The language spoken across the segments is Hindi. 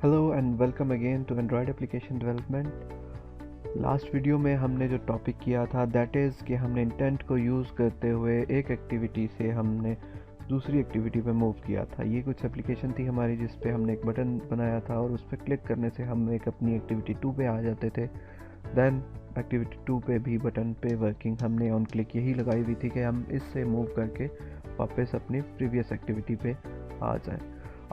Hello and welcome again to android application development. Last video में हमने जो टॉपिक किया था दैट इज़ कि हमने इंटेंट को यूज़ करते हुए एक एक्टिविटी से हमने दूसरी एक्टिविटी पे मूव किया था। ये कुछ एप्लीकेशन थी हमारी जिस पे हमने एक बटन बनाया था और उस पर क्लिक करने से हम एक अपनी एक्टिविटी 2 पे आ जाते थे। देन एक्टिविटी 2 पे भी बटन पे वर्किंग हमने ऑन क्लिक यही लगाई हुई थी कि हम इससे मूव करके वापस अपनी प्रीवियस एक्टिविटी पे आ जाएं।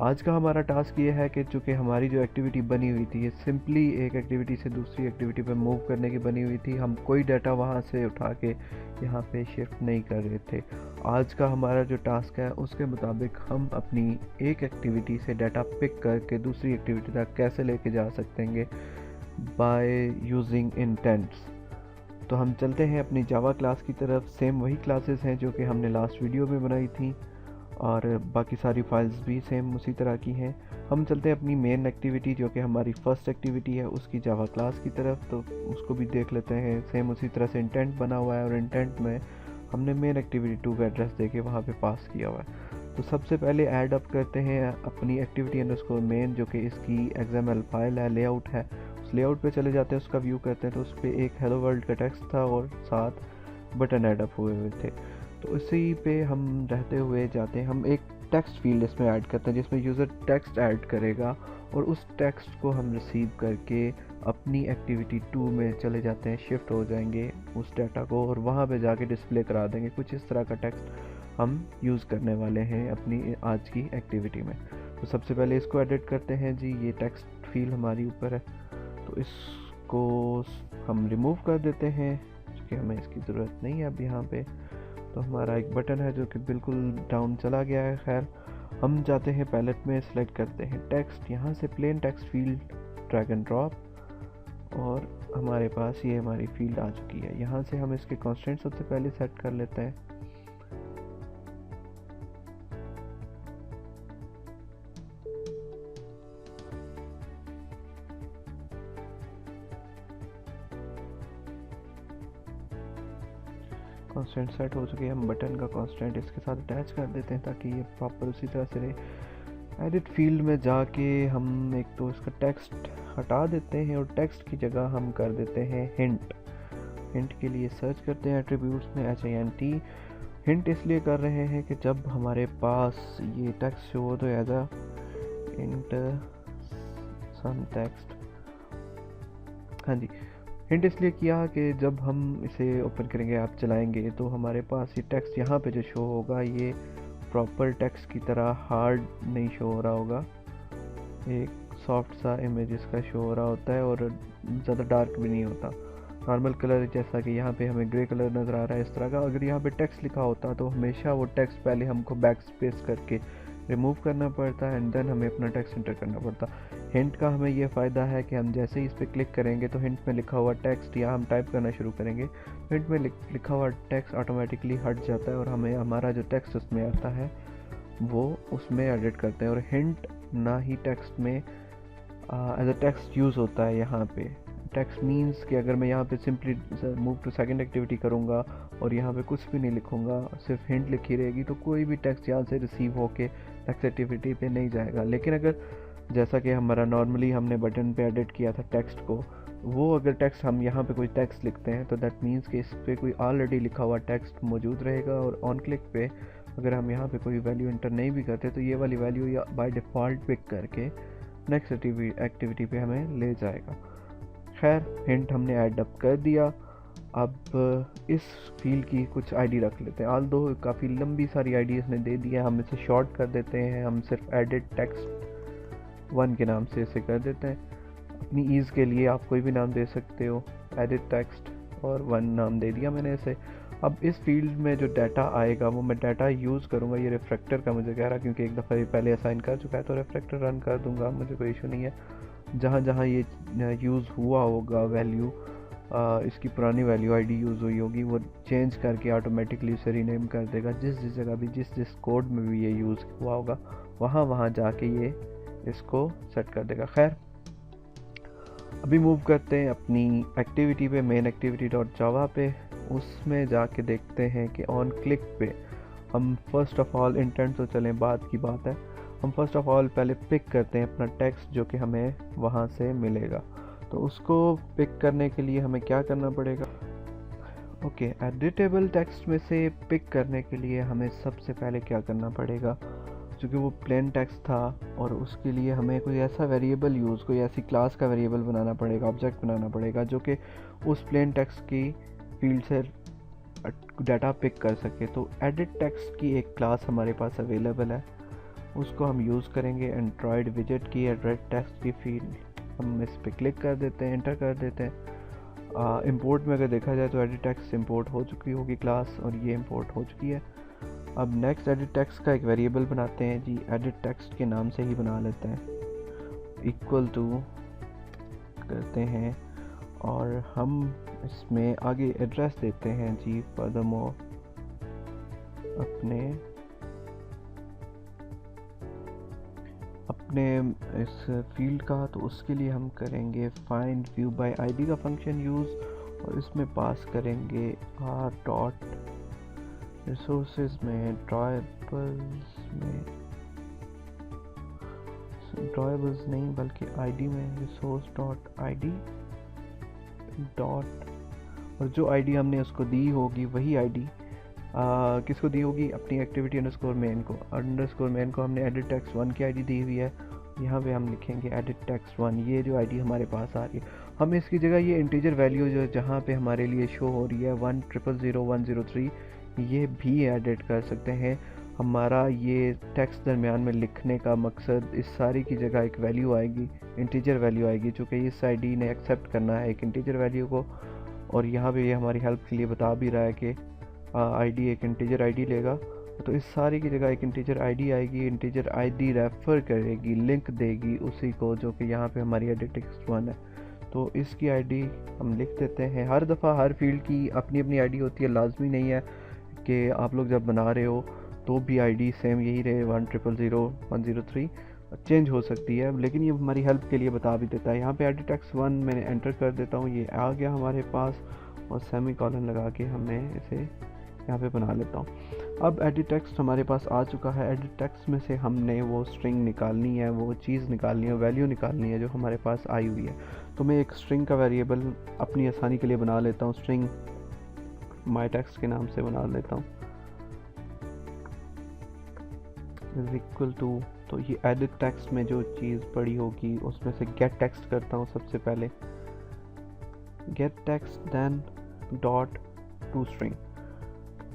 आज का हमारा टास्क ये है कि चूँकि हमारी जो एक्टिविटी बनी हुई थी ये सिंपली एक एक्टिविटी से दूसरी एक्टिविटी पे मूव करने की बनी हुई थी। हम कोई डाटा वहाँ से उठा के यहाँ पे शिफ्ट नहीं कर रहे थे। आज का हमारा जो टास्क है उसके मुताबिक हम अपनी एक एक्टिविटी से डाटा पिक करके दूसरी एक्टिविटी तक कैसे लेके जा सकेंगे बाय यूजिंग इंटेंट्स। तो हम चलते हैं अपनी जावा क्लास की तरफ। सेम वही क्लासेस हैं जो कि हमने लास्ट वीडियो में बनाई थी और बाकी सारी फाइल्स भी सेम उसी तरह की हैं। हम चलते हैं अपनी मेन एक्टिविटी जो कि हमारी फर्स्ट एक्टिविटी है उसकी जावा क्लास की तरफ, तो उसको भी देख लेते हैं। सेम उसी तरह से इंटेंट बना हुआ है और इंटेंट में हमने मेन एक्टिविटी 2 का एड्रेस दे के वहाँ पे पास किया हुआ है। तो सबसे पहले ऐड अप करते हैं अपनी एक्टिविटी अंडरस्कोर मेन जो कि इसकी XML फाइल है, लेआउट है। उस लेआउट पे चले जाते हैं, उसका व्यू करते हैं तो उस पर एक हेलो वर्ल्ड का टेक्स्ट था और साथ बटन ऐड अप हुए हुए थे। तो इसी पे हम रहते हुए जाते हैं, हम एक टेक्स्ट फील्ड इसमें ऐड करते हैं जिसमें यूज़र टेक्स्ट ऐड करेगा और उस टेक्स्ट को हम रिसीव करके अपनी एक्टिविटी 2 में चले जाते हैं, शिफ्ट हो जाएंगे उस डाटा को और वहाँ पे जाके डिस्प्ले करा देंगे। कुछ इस तरह का टेक्स्ट हम यूज़ करने वाले हैं अपनी आज की एक्टिविटी में। तो सबसे पहले इसको एडिट करते हैं जी, ये टेक्स्ट फील्ड हमारी ऊपर है तो इसको हम रिमूव कर देते हैं क्योंकि हमें इसकी ज़रूरत नहीं है अब यहाँ पे। तो हमारा एक बटन है जो कि बिल्कुल डाउन चला गया है। खैर, हम जाते हैं पैलेट में, सेलेक्ट करते हैं टेक्स्ट, यहाँ से plain text field drag and drop और हमारे पास ये हमारी फील्ड आ चुकी है। यहाँ से हम इसके कंस्ट्रेंट सबसे पहले सेट कर लेते हैं। कांस्टेंट सेट हो चुकी है, हम बटन का कांस्टेंट इसके साथ अटैच कर देते हैं ताकि ये प्रॉपर उसी तरह से रहे। एडिट फील्ड में जाके हम एक तो इसका टेक्स्ट हटा देते हैं और टेक्स्ट की जगह हम कर देते हैं हिंट। हिंट के लिए सर्च करते हैं एट्रीब्यूट्स में HINT। हिंट इसलिए कर रहे हैं कि जब हमारे पास ये टेक्स्ट शो हो तो as a hint some text, हाँ जी, हिंट इसलिए किया कि जब हम इसे ओपन करेंगे, ऐप चलाएंगे तो हमारे पास ये टेक्स्ट यहाँ पे जो शो होगा ये प्रॉपर टेक्स्ट की तरह हार्ड नहीं शो हो रहा होगा, एक सॉफ्ट सा इमेज इसका शो हो रहा होता है और ज़्यादा डार्क भी नहीं होता। नॉर्मल कलर जैसा कि यहाँ पे हमें ग्रे कलर नज़र आ रहा है इस तरह का। अगर यहाँ पे टेक्स्ट लिखा होता तो हमेशा वो टेक्स्ट पहले हमको बैक स्पेस करके रिमूव करना पड़ता है एंड देन हमें अपना टेक्स्ट एंटर करना पड़ता। हिंट का हमें ये फ़ायदा है कि हम जैसे ही इस पर क्लिक करेंगे तो हिंट में लिखा हुआ टेक्स्ट या हम टाइप करना शुरू करेंगे, हिंट में लिखा हुआ टेक्स्ट ऑटोमेटिकली हट जाता है और हमें हमारा जो टेक्स्ट उसमें आता है वो उसमें एडिट करते हैं। और हिंट ना ही टेक्स्ट में एज अ टेक्स्ट यूज़ होता है। यहाँ पे टेक्स्ट मीन्स कि अगर मैं यहाँ पे simply move to second activity करूँगा और यहाँ पे कुछ भी नहीं लिखूँगा, सिर्फ हिंट लिखी रहेगी, तो कोई भी टेक्स्ट यहाँ से रिसीव होके नेक्स्ट एक्टिविटी पे नहीं जाएगा। लेकिन अगर जैसा कि हमारा नॉर्मली हमने बटन पे एडिट किया था टेक्स्ट को, वो अगर टेक्स्ट हम यहाँ पे कोई टेक्स्ट लिखते हैं तो दैट मीन्स कि इस पर कोई ऑलरेडी लिखा हुआ टेक्स्ट मौजूद रहेगा और ऑन क्लिक पे अगर हम यहाँ पे कोई वैल्यू इंटर नहीं भी करते तो ये वाली वैल्यू या बाय डिफ़ॉल्ट पिक करके नेक्स्ट एक्टिविटी पे हमें ले जाएगा। खैर, हिंट हमने ऐड अप कर दिया। अब इस फील्ड की कुछ आईडी रख लेते हैं। ऑल दो काफ़ी लंबी सारी आईडी इसने दे दी है, हम इसे शॉर्ट कर देते हैं। हम सिर्फ एडिट टेक्स्ट 1 के नाम से इसे कर देते हैं। अपनी ईज़ के लिए आप कोई भी नाम दे सकते हो, एडिट टेक्स्ट और 1 नाम दे दिया मैंने इसे। अब इस फील्ड में जो डाटा आएगा वो मैं डाटा यूज़ करूँगा। ये रिफ्रैक्टर का मुझे कह रहा क्योंकि एक दफ़ा ये पहले असाइन कर चुका है तो रिफ्रैक्टर रन कर दूँगा, मुझे कोई इशू नहीं है। जहाँ जहाँ ये यूज़ हुआ होगा वैल्यू, इसकी पुरानी वैल्यू आईडी यूज़ हुई होगी, वो चेंज करके ऑटोमेटिकली उसे रीनेम कर देगा। जिस जिस जगह भी जिस कोड में भी ये यूज़ हुआ होगा वहाँ जाके ये इसको सेट कर देगा। खैर, अभी मूव करते हैं अपनी एक्टिविटी पे, मेन एक्टिविटी .java पे। उसमें जाके देखते हैं कि ऑन क्लिक पे हम फर्स्ट ऑफ ऑल इंटेंट तो चलें बाद की बात है, हम फर्स्ट ऑफ ऑल पहले पिक करते हैं अपना टेक्स्ट जो कि हमें वहाँ से मिलेगा। तो उसको पिक करने के लिए हमें क्या करना पड़ेगा? ओके, एडिटेबल टेक्स्ट में से पिक करने के लिए हमें सबसे पहले क्या करना पड़ेगा? क्योंकि वो प्लेन टेक्स्ट था और उसके लिए हमें कोई ऐसा वेरिएबल कोई ऐसी क्लास का वेरिएबल बनाना पड़ेगा, ऑब्जेक्ट बनाना पड़ेगा जो कि उस प्लेन टेक्स्ट की फील्ड से डाटा पिक कर सके। तो एडिट टेक्स्ट की एक क्लास हमारे पास अवेलेबल है, उसको हम यूज़ करेंगे। एंड्रॉयड विजेट की एडिट टेक्स्ट की फील्ड हम इस पर क्लिक कर देते हैं, एंटर कर देते हैं। इंपोर्ट में अगर देखा जाए तो एडिट टेक्स्ट इंपोर्ट हो चुकी होगी क्लास, और ये इंपोर्ट हो चुकी है। अब नेक्स्ट एडिट टेक्स्ट का एक वेरिएबल बनाते हैं जी, एडिट टेक्स्ट के नाम से ही बना लेते हैं, इक्वल टू करते हैं और हम इसमें आगे एड्रेस देते हैं जी फर्दरमोर अपने इस फील्ड का। तो उसके लिए हम करेंगे फाइंड व्यू बाय आईडी का फंक्शन यूज़, और इसमें पास करेंगे r डॉट रिसोर्सेज में ड्रॉएबल्स नहीं बल्कि आईडी में रिसोर्स डॉट आईडी डॉट, और जो आईडी हमने उसको दी होगी वही आईडी किसको दी होगी? अपनी एक्टिविटी अंडरस्कोर मेन को। अंडरस्कोर मेन को हमने एडिट टेक्स्ट 1 की आईडी दी हुई है, यहाँ पे हम लिखेंगे एडिट टेक्स्ट 1। ये जो आईडी हमारे पास आ रही है, हम इसकी जगह ये इंटीजर वैल्यू जो जहाँ पे हमारे लिए शो हो रही है 10000103, ये भी एडिट कर सकते हैं। हमारा ये टेक्स्ट दरमियान में लिखने का मकसद, इस सारी की जगह एक वैल्यू आएगी, इंटीजर वैल्यू आएगी, चूँकि इस आईडी ने एक्सेप्ट करना है एक इंटीजर वैल्यू को। और यहाँ पे ये हमारी हेल्प के लिए बता भी रहा है कि आईडी एक इंटीजर आईडी लेगा, तो इस सारी की जगह एक इंटीजर आईडी आएगी। इंटीजर आईडी रेफर करेगी, लिंक देगी उसी को जो कि यहाँ पे हमारी एडिट टेक्स्ट 1 है। तो इसकी आईडी हम लिख देते हैं। हर दफ़ा हर फील्ड की अपनी अपनी आईडी होती है, लाजमी नहीं है कि आप लोग जब बना रहे हो तो भी आईडी सेम यही रहे 10000103, चेंज हो सकती है, लेकिन ये हमारी हेल्प के लिए बता भी देता है। यहाँ पे एडिट टेक्स्ट 1 मैंने एंटर कर देता हूँ, ये आ गया हमारे पास, और सेमी कॉलन लगा के हमने इसे यहाँ पे बना लेता हूँ। अब एडिट टेक्स्ट हमारे पास आ चुका है। एडिट टेक्स्ट में से हमने वो स्ट्रिंग निकालनी है, वो चीज़ निकालनी है, वैल्यू निकालनी है जो हमारे पास आई हुई है। तो मैं एक स्ट्रिंग का वेरिएबल अपनी आसानी के लिए बना लेता हूँ, स्ट्रिंग माई टेक्स्ट के नाम से बना लेता हूँ, इज इक्वल टू। तो ये एडिट टेक्स्ट में जो चीज़ पड़ी होगी उसमें से गेट टेक्स्ट करता हूँ सबसे पहले, get text then dot to string.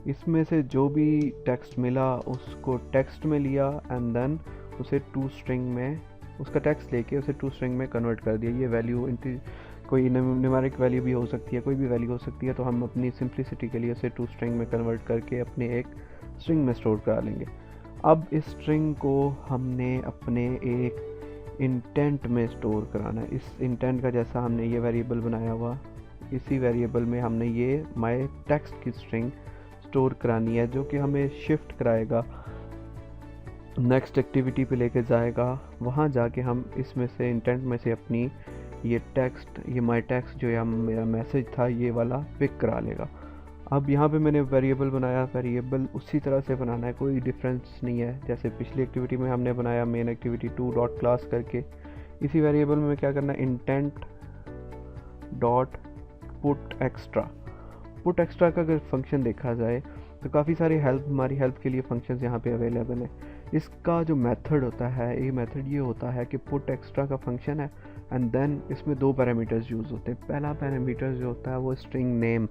इसमें से जो भी टेक्स्ट मिला उसको टेक्स्ट में लिया एंड देन उसे टू स्ट्रिंग में, उसका टेक्स्ट लेके उसे टू स्ट्रिंग में कन्वर्ट कर दिया। ये वैल्यू कोई न्यूमेरिक वैल्यू भी हो सकती है, कोई भी वैल्यू हो सकती है, तो हम अपनी सिंप्लिसिटी के लिए उसे टू स्ट्रिंग में कन्वर्ट करके अपने एक स्ट्रिंग में स्टोर करा लेंगे। अब इस स्ट्रिंग को हमने अपने एक इंटेंट में स्टोर कराना है। इस इंटेंट का जैसा हमने ये वेरिएबल बनाया हुआ, इसी वेरिएबल में हमने ये माई टेक्स्ट की स्ट्रिंग स्टोर करानी है, जो कि हमें शिफ्ट कराएगा, नेक्स्ट एक्टिविटी पे लेके जाएगा। वहाँ जाके हम इसमें से इंटेंट में से अपनी ये टेक्स्ट, ये माई टेक्स्ट जो यहाँ मेरा मैसेज था ये वाला पिक करा लेगा। अब यहाँ पे मैंने वेरिएबल बनाया, वेरिएबल उसी तरह से बनाना है, कोई डिफरेंस नहीं है जैसे पिछली एक्टिविटी में हमने बनाया मेन एक्टिविटी 2 डॉट क्लास करके। इसी वेरिएबल में क्या करना है, intent dot put extra. Put extra का अगर फंक्शन देखा जाए तो काफ़ी सारे हमारी हेल्प के लिए फंक्शंस यहाँ पे अवेलेबल है। इसका जो मेथड होता है, ये मेथड ये होता है कि पुट एक्स्ट्रा का फंक्शन है एंड देन इसमें 2 पैरामीटर्स यूज़ होते हैं। पहला पैरामीटर जो होता है वो स्ट्रिंग नेम,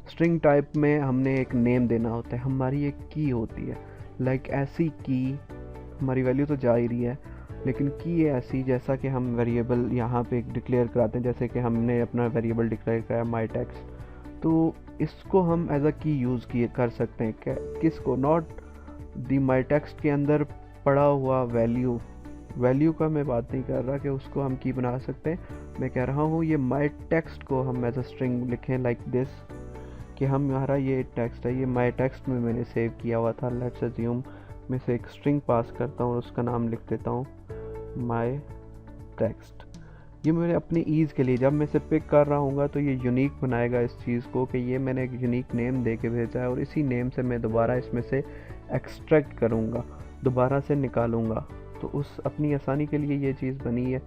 स्ट्रिंग टाइप में हमने एक नेम देना होता है। हमारी एक की होती है, लाइक ऐसी की, हमारी वैल्यू तो जा ही रही है लेकिन की है ऐसी जैसा कि हम वेरिएबल यहाँ पे डिक्लेयर कराते हैं, जैसे कि हमने अपना वेरिएबल डिक्लेयर कराया माई टेक्स्ट, तो इसको हम एज अ की यूज़ कर सकते हैं। किसको, नॉट दी माई टेक्स्ट के अंदर पड़ा हुआ वैल्यू का मैं बात नहीं कर रहा कि उसको हम की बना सकते हैं। मैं कह रहा हूँ ये माई टेक्स्ट को हम एज अ स्ट्रिंग लिखें लाइक दिस, कि हमारा ये टेक्स्ट है, ये माई टेक्स्ट में मैंने सेव किया हुआ था। लेट्स अज्यूम मैं से एक स्ट्रिंग पास करता हूँ और उसका नाम लिख देता हूँ माई टेक्स्ट। ये मेरे अपनी ईज़ के लिए, जब मैं इसे पिक कर रहा हूँ तो ये यूनिक बनाएगा इस चीज़ को कि ये मैंने एक यूनिक नेम दे के भेजा है, और इसी नेम से मैं दोबारा इसमें से एक्सट्रैक्ट करूँगा, दोबारा से निकालूँगा। तो उस अपनी आसानी के लिए ये चीज़ बनी है।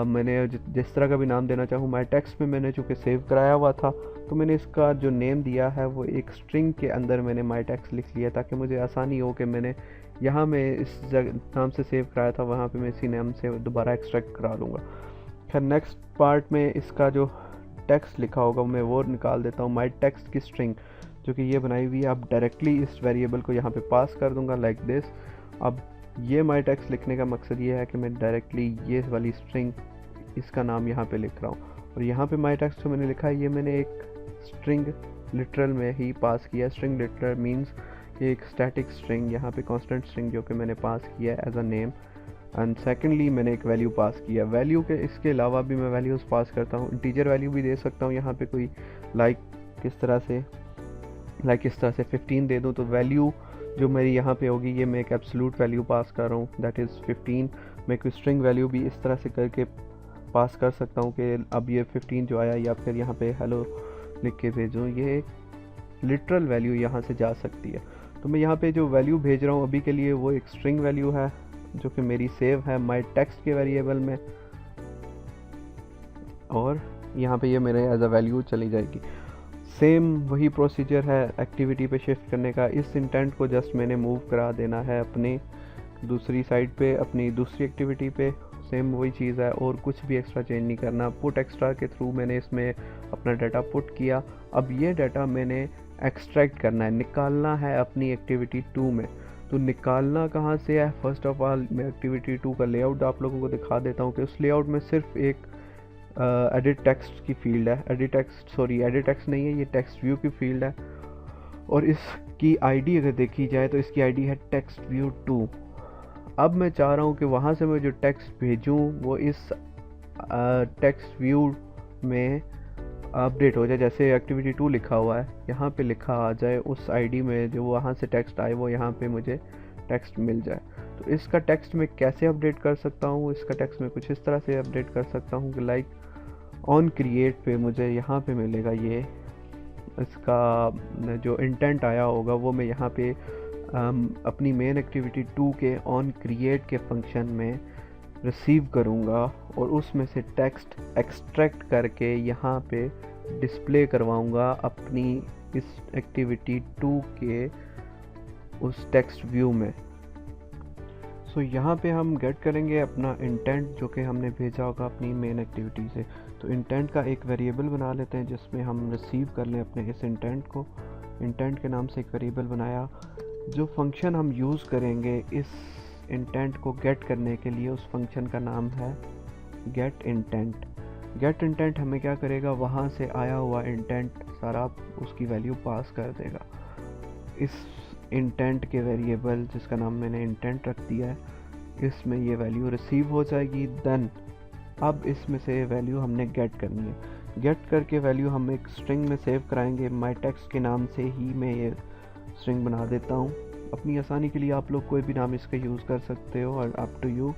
मैंने जिस तरह का भी नाम देना चाहूँ, माई टेक्स्ट में मैंने चूँकि सेव कराया हुआ था तो मैंने इसका जो नेम दिया है वो एक स्ट्रिंग के अंदर मैंने माई टेक्स्ट लिख लिया, ताकि मुझे आसानी हो कि मैंने यहाँ मैं इस नाम से सेव कराया था वहाँ पे मैं इसी नाम से दोबारा एक्सट्रैक्ट करा लूँगा। खैर नेक्स्ट पार्ट में इसका जो टेक्स्ट लिखा होगा मैं वो निकाल देता हूँ। माई टेक्स्ट की स्ट्रिंग जो कि ये बनाई हुई है, अब डायरेक्टली इस वेरिएबल को यहाँ पे पास कर दूँगा लाइक दिस। अब ये माई टेक्स्ट लिखने का मकसद ये है कि मैं डायरेक्टली ये वाली स्ट्रिंग इसका नाम यहाँ पे लिख रहा हूँ, और यहाँ पे माई टेक्स्ट जो मैंने लिखा है ये मैंने एक स्ट्रिंग लिटरल में ही पास किया है। स्ट्रिंग लिटरल मीन्स कि एक स्टैटिक स्ट्रिंग, यहाँ पे कांस्टेंट स्ट्रिंग जो कि मैंने पास किया है as a name, and secondly मैंने एक वैल्यू पास किया। वैल्यू के इसके अलावा भी मैं वैल्यूज़ पास करता हूँ, इंटीजर वैल्यू भी दे सकता हूँ यहाँ पे कोई लाइक इस तरह से 15 दे दूँ, तो वैल्यू जो मेरी यहाँ पे होगी ये मैं एक एब्सोल्यूट वैल्यू पास कर रहा हूँ, दैट इज़ 15। मैं कोई स्ट्रिंग वैल्यू भी इस तरह से करके पास कर सकता हूँ कि अब ये 15 जो आया, या फिर यहाँ पे हेलो लिख के भेजूँ, ये लिटरल वैल्यू यहाँ से जा सकती है। तो मैं यहाँ पे जो वैल्यू भेज रहा हूँ अभी के लिए वो एक स्ट्रिंग वैल्यू है जो कि मेरी सेव है माई टेक्स्ट के वेरिएबल में, और यहाँ पे ये मेरे एज अ वैल्यू चली जाएगी। सेम वही प्रोसीजर है एक्टिविटी पे शिफ्ट करने का। इस इंटेंट को जस्ट मैंने मूव करा देना है अपने दूसरी साइड पे, अपनी दूसरी एक्टिविटी पे। सेम वही चीज़ है और कुछ भी एक्स्ट्रा चेंज नहीं करना। पुट एक्स्ट्रा के थ्रू मैंने इसमें अपना डाटा पुट किया। अब ये डाटा मैंने एक्सट्रैक्ट करना है, निकालना है अपनी एक्टिविटी 2 में। तो निकालना कहाँ से है? फर्स्ट ऑफ ऑल मैं एक्टिविटी 2 का लेआउट आप लोगों को दिखा देता हूँ कि उस लेआउट में सिर्फ एक एडिट टेक्स्ट की फील्ड है। एडिट टेक्स्ट नहीं है, ये टेक्स्ट व्यू की फील्ड है, और इसकी आईडी अगर देखी जाए तो इसकी आईडी है टेक्स्ट व्यू 2। अब मैं चाह रहा हूँ कि वहाँ से मैं जो टेक्स्ट भेजूँ वो इस टेक्स्ट व्यू में अपडेट हो जाए। जैसे एक्टिविटी 2 लिखा हुआ है यहाँ पे लिखा आ जाए, उस आईडी में जो वहाँ से टेक्स्ट आए वो यहाँ पे मुझे टेक्स्ट मिल जाए। तो इसका टेक्स्ट मैं कैसे अपडेट कर सकता हूँ? इसका टेक्स्ट मैं कुछ इस तरह से अपडेट कर सकता हूँ कि लाइक ऑन क्रिएट पे मुझे यहाँ पे मिलेगा ये इसका जो इंटेंट आया होगा वो मैं यहाँ पे अपनी मेन एक्टिविटी 2 के ऑन क्रिएट के फंक्शन में रिसीव करूँगा, और उसमें से टेक्स्ट एक्सट्रैक्ट करके यहाँ पे डिस्प्ले करवाऊँगा अपनी इस एक्टिविटी 2 के उस टेक्स्ट व्यू में। सो यहाँ पे हम गेट करेंगे अपना इंटेंट जो कि हमने भेजा होगा अपनी मेन एक्टिविटी से। तो इंटेंट का एक वेरिएबल बना लेते हैं जिसमें हम रिसीव कर लें अपने इस इंटेंट को। इंटेंट के नाम से एक वेरिएबल बनाया। जो फंक्शन हम यूज़ करेंगे इस इंटेंट को गेट करने के लिए, उस फंक्शन का नाम है गेट इंटेंट। गेट इंटेंट हमें क्या करेगा, वहाँ से आया हुआ इंटेंट सारा उसकी वैल्यू पास कर देगा इस इंटेंट के वेरिएबल जिसका नाम मैंने इंटेंट रख दिया है, इसमें ये वैल्यू रिसीव हो जाएगी। देन अब इसमें से वैल्यू हमने गेट करनी है। गेट करके वैल्यू हम एक स्ट्रिंग में सेव कराएंगे। माई टेक्स्ट के नाम से ही मैं ये स्ट्रिंग बना देता हूँ। अपनी आसानी के लिए आप लोग कोई भी नाम इसका यूज़ कर सकते हो, और अप टू यू।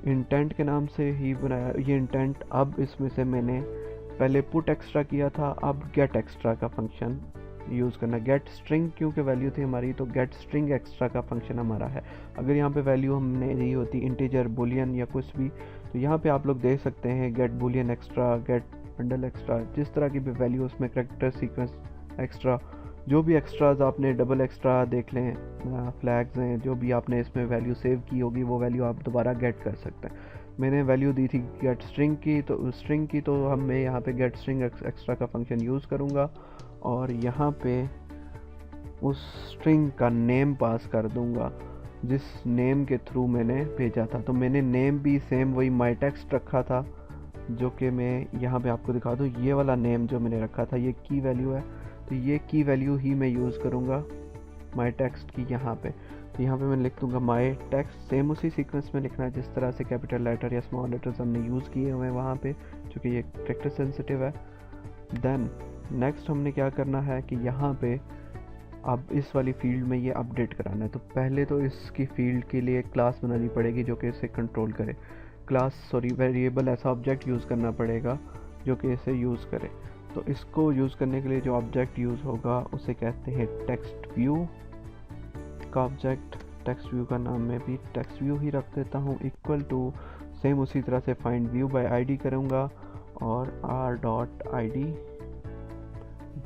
इंटेंट के नाम से ही बनाया ये इंटेंट। अब इसमें से मैंने पहले पुट एक्स्ट्रा किया था, अब गेट एक्स्ट्रा का फंक्शन यूज़ करना। गेट स्ट्रिंग क्योंकि वैल्यू थी हमारी, तो गेट स्ट्रिंग एक्स्ट्रा का फंक्शन हमारा है। अगर यहाँ पे वैल्यू हमने दी होती इंटीजर, बुलियन या कुछ भी, तो यहाँ पे आप लोग देख सकते हैं get boolean extra, get bundle extra, जिस तरह की भी वैल्यू उसमें करेक्टर सीक्वेंस एक्स्ट्रा, जो भी एक्स्ट्राज आपने डबल एक्स्ट्रा देख लें, फ्लैग्स हैं, जो भी आपने इसमें वैल्यू सेव की होगी वो वैल्यू आप दोबारा गेट कर सकते हैं। मैंने वैल्यू दी थी गेट स्ट्रिंग की, तो हम मैं यहाँ पे गेट स्ट्रिंग एक्स्ट्रा का फंक्शन यूज़ करूँगा, और यहाँ पे उस स्ट्रिंग का नेम पास कर दूँगा जिस नेम के थ्रू मैंने भेजा था। तो मैंने नेम भी सेम वही माई टेक्स्ट रखा था, जो कि मैं यहाँ पे आपको दिखा दूँ। ये वाला नेम जो मैंने रखा था ये की वैल्यू है, तो ये की वैल्यू ही मैं यूज़ करूँगा माई टेक्स्ट की यहाँ पे। तो यहाँ पे मैं लिख दूँगा माई टेक्स्ट, सेम उसी सीक्वेंस में लिखना है जिस तरह से कैपिटल लेटर या स्मॉल लेटर्स हमने यूज़ किए हुए हैं वहाँ पे, क्योंकि ये कैरेक्टर सेंसिटिव है। देन नेक्स्ट हमने क्या करना है कि यहाँ पे अब इस वाली फील्ड में ये अपडेट कराना है। तो पहले तो इसकी फील्ड के लिए क्लास बनानी पड़ेगी जो कि इसे कंट्रोल करे। वेरिएबल ऐसा ऑब्जेक्ट यूज़ करना पड़ेगा जो कि इसे यूज़ करे। तो इसको यूज़ करने के लिए जो ऑब्जेक्ट यूज़ होगा उसे कहते हैं टेक्स्ट व्यू का ऑब्जेक्ट। टेक्स्ट व्यू का नाम मैं भी टेक्स्ट व्यू ही रख देता हूँ, इक्वल टू सेम उसी तरह से फाइंड व्यू बाय आईडी करूँगा और r.id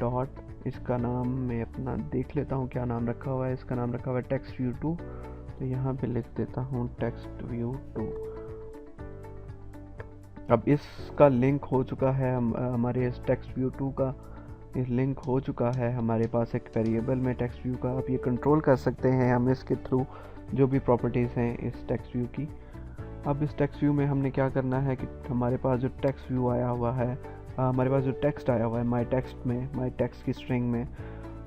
डॉट इसका नाम मैं अपना देख लेता हूँ क्या नाम रखा हुआ है। इसका नाम रखा हुआ है टेक्स्ट व्यू 2, तो यहाँ पे लिख देता हूँ टेक्स्ट व्यू 2। अब इसका लिंक हो चुका है हमारे इस टेक्स्ट व्यू 2 का इस लिंक हो चुका है हमारे पास एक वेरिएबल में टेक्स्ट व्यू का। अब ये कंट्रोल कर सकते हैं हम इसके थ्रू जो भी प्रॉपर्टीज़ हैं इस टेक्स्ट व्यू की। अब इस टेक्स्ट व्यू में हमने क्या करना है कि हमारे पास जो टेक्स्ट व्यू आया हुआ है हमारे पास जो टेक्स्ट आया हुआ है माई टेक्स्ट की स्ट्रिंग में,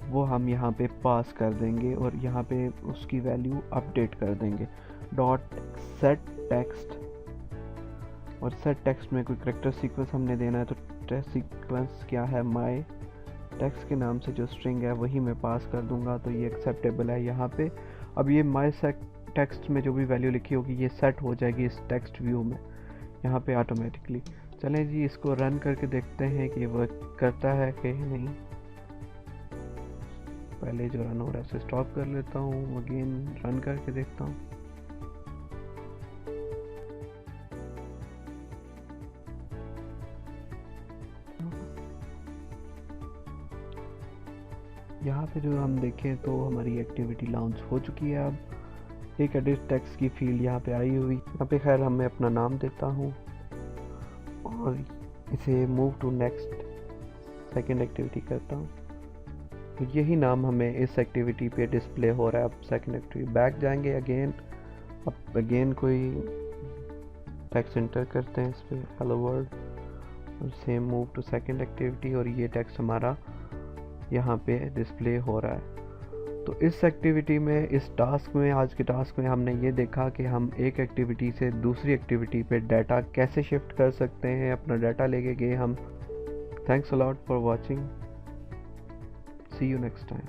वो हम यहाँ पे पास कर देंगे और यहाँ पे उसकी वैल्यू अपडेट कर देंगे डॉट सेट टेक्स्ट। और सेट टेक्स्ट में कोई करेक्टर सीक्वेंस हमने देना है, तो टेक्स्ट सीक्वेंस क्या है, माई टेक्स्ट के नाम से जो स्ट्रिंग है वही मैं पास कर दूंगा, तो ये एक्सेप्टेबल है यहाँ पे। अब ये माई टेक्स्ट में जो भी वैल्यू लिखी होगी ये सेट हो जाएगी इस टेक्स्ट व्यू में यहाँ पे ऑटोमेटिकली। चलें जी, इसको रन करके देखते हैं कि वर्क करता है कि नहीं। पहले जो रन हो रहा है उसे स्टॉप कर लेता हूँ, अगेन रन करके देखता हूँ। यहाँ पे जो हम देखें तो हमारी एक्टिविटी लॉन्च हो चुकी है। अब एक एडिट टेक्स्ट की फील्ड यहाँ पे आई हुई, यहाँ पे खैर मैं अपना नाम देता हूँ और इसे move to next second activity करता हूँ, तो यही नाम हमें इस एक्टिविटी पे डिस्प्ले हो रहा है। अब सेकंड एक्टिविटी बैक जाएंगे अगेन, अब अगेन कोई टेक्स्ट एंटर करते हैं इस पर हेलो वर्ल्ड और same move to second activity और ये टेक्स्ट हमारा यहाँ पे डिस्प्ले हो रहा है। तो इस एक्टिविटी में इस टास्क में आज के टास्क में हमने ये देखा कि हम एक एक्टिविटी से दूसरी एक्टिविटी पे डाटा कैसे शिफ्ट कर सकते हैं, अपना डाटा लेके गए हम। Thanks a lot for watching, see you next time.